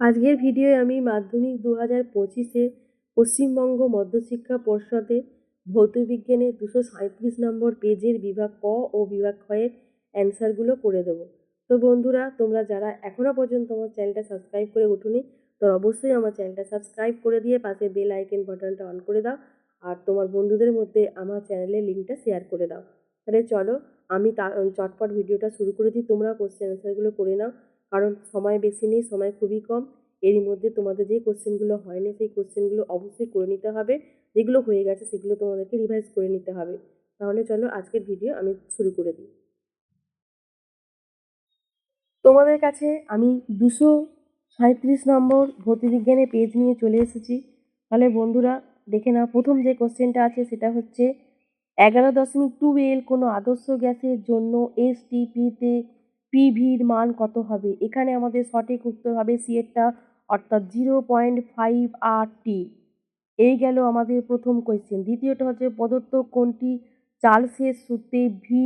আজকের ভিডিওয়ে আমি মাধ্যমিক 2025-এ পশ্চিমবঙ্গ মধ্যশিক্ষা পর্ষদের ভৌতবিজ্ঞানের 237 নম্বর পেজের বিভাগ ক ও বিভাগ খ এর অ্যান্সারগুলো করে দেবো। তো বন্ধুরা, তোমরা যারা এখনও পর্যন্ত আমার চ্যানেলটা সাবস্ক্রাইব করে ওঠোনি, তো অবশ্যই আমার চ্যানেলটা সাবস্ক্রাইব করে দিয়ে পাশে বেল আইকন বাটনটা অন করে দাও আর তোমার বন্ধুদের মধ্যে আমার চ্যানেলের লিঙ্কটা শেয়ার করে দাও। তাহলে চলো আমি চটপট ভিডিওটা শুরু করে দিই। তোমরা কোশ্চেন অ্যান্সারগুলো করে নাও, কারণ সময় বেশি নেই, সময় খুবই কম। এরই মধ্যে তোমাদের যে কোশ্চেনগুলো হয়নি সেই কোশ্চেনগুলো অবশ্যই করে নিতে হবে, যেগুলো হয়ে গেছে সেগুলো তোমাদেরকে রিভাইজ করে নিতে হবে। তাহলে চলো আজকের ভিডিও আমি শুরু করে দিই। তোমাদের কাছে আমি 237 নম্বর ভৌতবিজ্ঞানের পেজ নিয়ে চলে এসেছি। তাহলে বন্ধুরা দেখে নাও, প্রথম যে কোশ্চেনটা আছে সেটা হচ্ছে 11.12 কোনো আদর্শ গ্যাসের জন্য এসটিপিতে পিভির মান কত হবে। এখানে আমাদের সঠিক উত্তর হবে সি এরটা, অর্থাৎ 0.5 এই গেল আমাদের প্রথম কোয়েশ্চেন। দ্বিতীয়টা হচ্ছে প্রদত্ত কোনটি চার্লসের সূত্রে ভি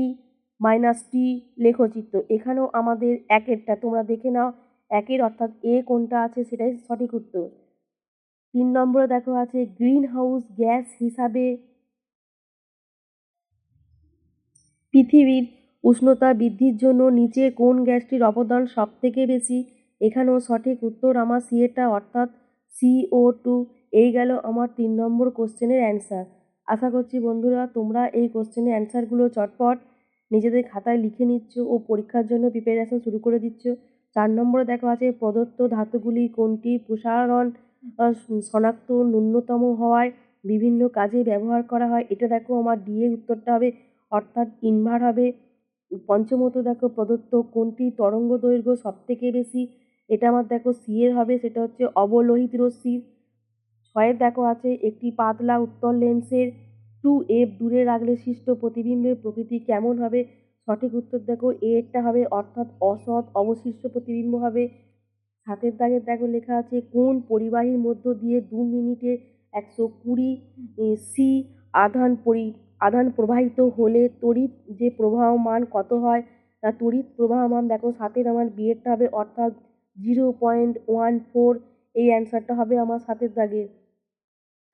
মাইনাস টি লেখচিত্র। এখানেও আমাদের একেরটা তোমরা দেখে নাও, একের অর্থাৎ এ কোনটা আছে সেটাই সঠিক উত্তর। 3 নম্বরে দেখো আছে গ্রিন হাউস গ্যাস হিসাবে পৃথিবীর উষ্ণতা বৃদ্ধির জন্য নিচে কোন গ্যাসটির অবদান সব থেকে বেশি। এখানেও সঠিক উত্তর আমার সি এরটা, অর্থাৎ CO2। এই গেল আমার 3 নম্বর কোশ্চেনের অ্যান্সার। আশা করছি বন্ধুরা তোমরা এই কোশ্চেনের অ্যান্সারগুলো চটপট নিজেদের খাতায় লিখে নিচ্ছ ও পরীক্ষার জন্য প্রিপারেশন শুরু করে দিচ্ছ। 4 নম্বরে দেখা আছে প্রদত্ত ধাতুগুলি কোনটি প্রসারণ শনাক্ত ন্যূনতম হওয়ায় বিভিন্ন কাজে ব্যবহার করা হয়। এটা দেখো আমার ডি এর উত্তরটা হবে, অর্থাৎ ইনভার হবে। পঞ্চমত দেখো প্রদত্ত কোনটি তরঙ্গ দৈর্ঘ্য সব থেকে বেশি। এটা আমার দেখো সি এর হবে, সেটা হচ্ছে অবলোহিত রশ্মির। 6 দেখো আছে একটি পাতলা উত্তল লেন্সের 2f দূরে রাখলে সৃষ্ট প্রতিবিম্বের প্রকৃতি কেমন হবে। সঠিক উত্তর দেখো এ এরটা হবে, অর্থাৎ অসৎ অবশিষ্ট প্রতিবিম্ব হবে। 7 দাগের দেখো লেখা আছে কোন পরিবাহীর মধ্য দিয়ে 2 মিনিটে 120 সি আধান প্রবাহিত হলে তড়িৎ যে প্রবাহমান কত হয়। তড়িৎ প্রবাহমান দেখো 7-এর আমার বিয়েরটা হবে, অর্থাৎ 0.14। এই অ্যান্সারটা হবে আমার 7-এর দাগে।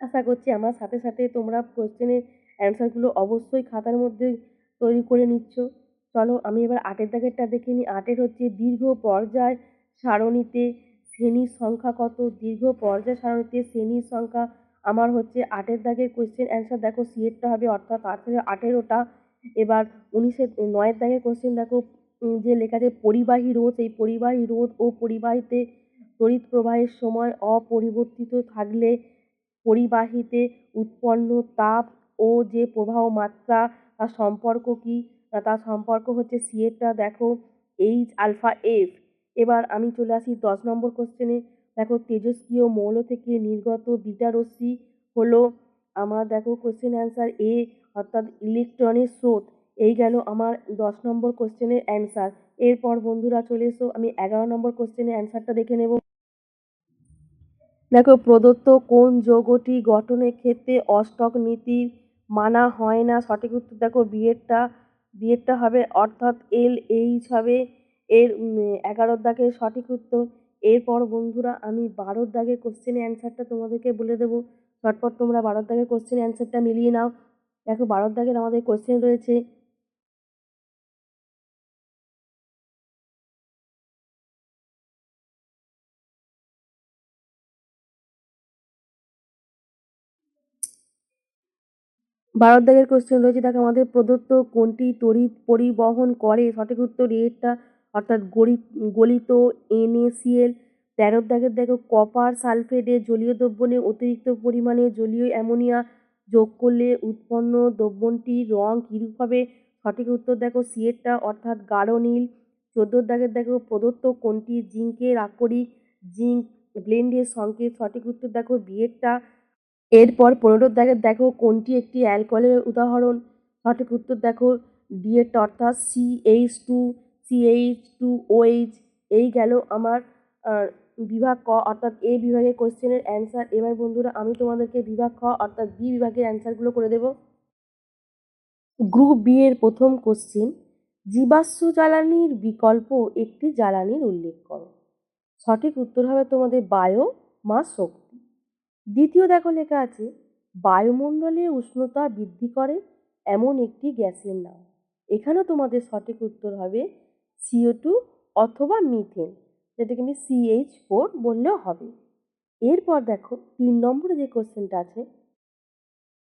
আশা করছি আমার সাথে সাথে তোমরা কোশ্চেনের অ্যান্সারগুলো অবশ্যই খাতার মধ্যে তৈরি করে নিচ্ছ। চলো আমি এবার 8-এর দাগেরটা দেখে নিই। 8-এর হচ্ছে দীর্ঘ পর্যায় সারণীতে শ্রেণীর সংখ্যা কত। দীর্ঘ পর্যায় সারণীতে শ্রেণীর সংখ্যা আমার হচ্ছে 8-এর দাগের কোশ্চেন অ্যান্সার দেখো সি এরটা হবে, অর্থাৎ 18টা। এবার 9-এর দাগের কোশ্চেন দেখো, যে লেখা আছে পরিবাহী রোধ, এই পরিবাহী রোধ ও পরিবাহীতে তড়িৎ প্রবাহের সময় অপরিবর্তিত থাকলে পরিবাহীতে উৎপন্ন তাপ ও যে প্রবাহ মাত্রা তার সম্পর্ক কি। তার সম্পর্ক হচ্ছে সি এরটা দেখো এইচ আলফা এফ। এবার আমি চলে আসি 10 নম্বর কোশ্চেনে। দেখো তেজস্ক্রিয় মৌল থেকে নির্গত বিটা রশ্মি হলো আমার দেখো কোশ্চেন অ্যান্সার এ, অর্থাৎ ইলেকট্রনের স্রোত। এই গেল আমার 10 নম্বর কোশ্চেনের অ্যান্সার। এরপর বন্ধুরা চলে এসো আমি 11 নম্বর কোশ্চেনের অ্যান্সারটা দেখে নেব। দেখো প্রদত্ত কোন যৌগটি গঠনের ক্ষেত্রে অষ্টক নীতি মানা হয় না। সঠিক উত্তর দেখো বিয়েরটা হবে, অর্থাৎ LH হবে এর 11 দাগের সঠিক উত্তর। এরপর বন্ধুরা আমি 12 দাগের কোশ্চেনের অ্যান্সারটা তোমাদেরকে বলে দেবো। চটপট তোমরা 12 দাগের কোশ্চেনের অ্যান্সারটা মিলিয়ে নাও। দেখো 12 দাগের আমাদের কোশ্চেন রয়েছে, ভারত দাগের কোশ্চেন রয়েছে। দেখো আমাদের প্রদত্ত কোনটি তড়িৎ পরিবহন করে। সঠিক উত্তর এরটা, অর্থাৎ গলিত NaCl। 13 দাগের দেখো কপার সালফেটে জলীয় দ্রবণে অতিরিক্ত পরিমাণে জলীয় অ্যামোনিয়া যোগ করলে উৎপন্ন দ্রবণটির রং কীরূপ হবে। সঠিক উত্তর দেখো সি এরটা, অর্থাৎ গাঢ় নীল। 14 দাগের দেখো প্রদত্ত কোনটি জিঙ্কের আকরিক জিঙ্ক ব্লেন্ডের সংকেত। সঠিক উত্তর দেখো বিয়েরটা। এরপর 15 দাগের দেখো কোনটি একটি অ্যালকোহলের উদাহরণ। সঠিক উত্তর দেখো ডি এরটা, অর্থাৎ CH2OH। এই গেল আমার বিভাগ ক, অর্থাৎ এ বিভাগের কোশ্চেনের অ্যান্সার। এবার বন্ধুরা আমি তোমাদেরকে বিভাগ খ অর্থাৎ বি বিভাগের অ্যান্সারগুলো করে দেব। গ্রুপ বি এর প্রথম কোশ্চেন, জীবাশ্ম জ্বালানির বিকল্প একটি জ্বালানির উল্লেখ করো। সঠিক উত্তর হবে তোমাদের বায়ো মাস শক্তি। দ্বিতীয় দেখো লেখা আছে বায়ুমণ্ডলের উষ্ণতা বৃদ্ধি করে এমন একটি গ্যাসের নাম। এখানেও তোমাদের সঠিক উত্তর হবে CO2 অথবা মিথেন, যেটাকে আমি CH4 বললেও হবে। এরপর দেখো 3 নম্বরে যে কোশ্চেনটা আছে,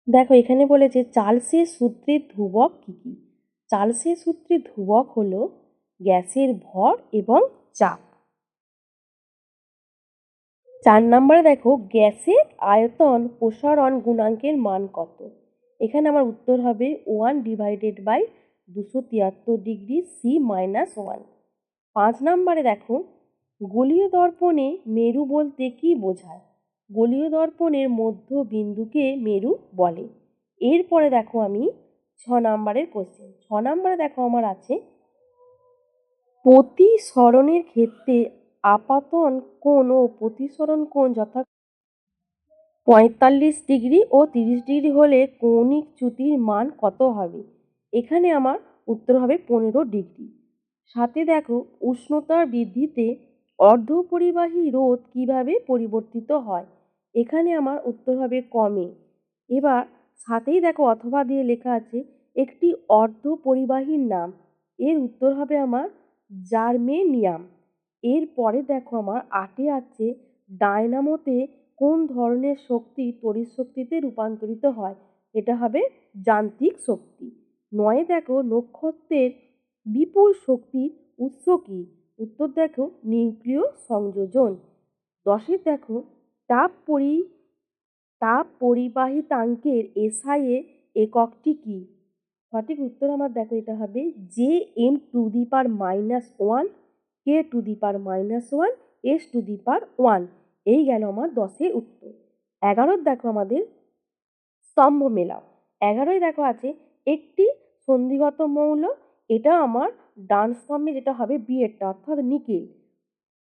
দেখো এখানে বলেছে চার্লসের সূত্রের ধ্রুবক কী কী। চার্লসের সূত্রের ধ্রুবক হলো গ্যাসের ভর এবং চাপ। 4 নম্বরে দেখো গ্যাসের আয়তন প্রসারণ গুণাঙ্কের মান কত। এখানে আমার উত্তর হবে 1/273 ডিগ্রি C-1। 5 নম্বরে দেখো গোলীয় দর্পণে মেরু বলতে কী বোঝায়। গোলীয় দর্পণের মধ্য বিন্দুকে মেরু বলে। এরপরে দেখো আমি 6 নম্বরের কোশ্চেন। 6 নম্বরে দেখো আমার আছে প্রতিসরণের ক্ষেত্রে আপাতন কোণ ও প্রতিসরণ কোণ যথা 45 ডিগ্রি ও 30 ডিগ্রি হলে কৌণিক চ্যুতির মান কত হবে। এখানে আমার উত্তর হবে 15 ডিগ্রি। সাথে দেখো উষ্ণতার বৃদ্ধিতে অর্ধপরিবাহী রোধ কিভাবে পরিবর্তিত হয়। এখানে আমার উত্তর হবে কমে। এবার সাথেই দেখো অথবা দিয়ে লেখা আছে একটি অর্ধপরিবাহীর নাম। এর উত্তর হবে আমার জার্মেনিয়াম। এরপরে দেখো আমার 8 আছে ডায়নামোতে কোন ধরনের শক্তি তড়িৎ শক্তিতে রূপান্তরিত হয়। এটা হবে যান্ত্রিক শক্তি। 9 দেখো নক্ষত্রের বিপুল শক্তির উৎস কী। উত্তর দেখো নিউক্লিয় সংযোজন। 10 দেখো তাপ পরিবাহিতাঙ্কের SI এককটি কী। সঠিক উত্তর আমার দেখো এটা হবে Jm⁻⁻1 K⁻⁻1 S⁻1। এই গেল আমার 10 উত্তর। 11 দেখো আমাদের স্তম্ভ মেলাও। 11 দেখো আছে একটি সন্ধিগত মৌল, এটা আমার ডান স্তম্ভে যেটা হবে বিয়েরটা অর্থাৎ নিকেল।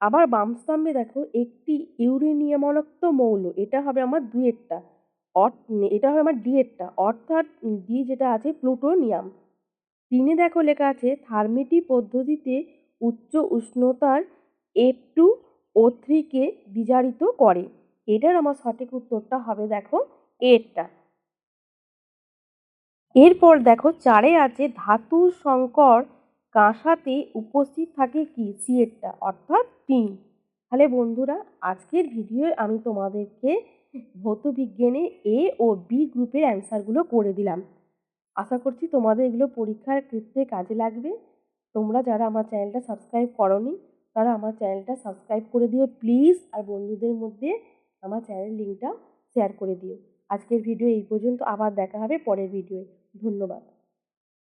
আবার বাম স্তম্ভে দেখো একটি ইউরেনিয়ামযুক্ত মৌল, এটা হবে আমার দুইয়েরটা, এটা হবে আমার ডিয়েরটা অর্থাৎ ডি যেটা আছে প্লুটোনিয়াম। 3 দেখো লেখা আছে থার্মিটি পদ্ধতিতে উচ্চ উষ্ণতার F2O3 কে বিজারিত করে। এটার আমার সঠিক উত্তরটা হবে দেখো এরটা। এরপর দেখো 4 আছে ধাতুর সংকর কাঁসাতে উপস্থিত থাকে কি, সিয়েরটা অর্থাৎ টিন। তাহলে বন্ধুরা আজকের ভিডিওয়ে আমি তোমাদেরকে ভৌতবিজ্ঞানে A ও B গ্রুপের অ্যান্সারগুলো করে দিলাম। আশা করছি তোমাদের এগুলো পরীক্ষার ক্ষেত্রে কাজে লাগবে। তোমরা যারা আমার চ্যানেলটা সাবস্ক্রাইব করোনি তারা আমার চ্যানেলটা সাবস্ক্রাইব করে দিও প্লিজ, আর বন্ধুদের মধ্যে আমার চ্যানেল লিঙ্কটা শেয়ার করে দিও। আজকের ভিডিও এই পর্যন্ত, আবার দেখা হবে পরের ভিডিওয়ে। ধন্যবাদ।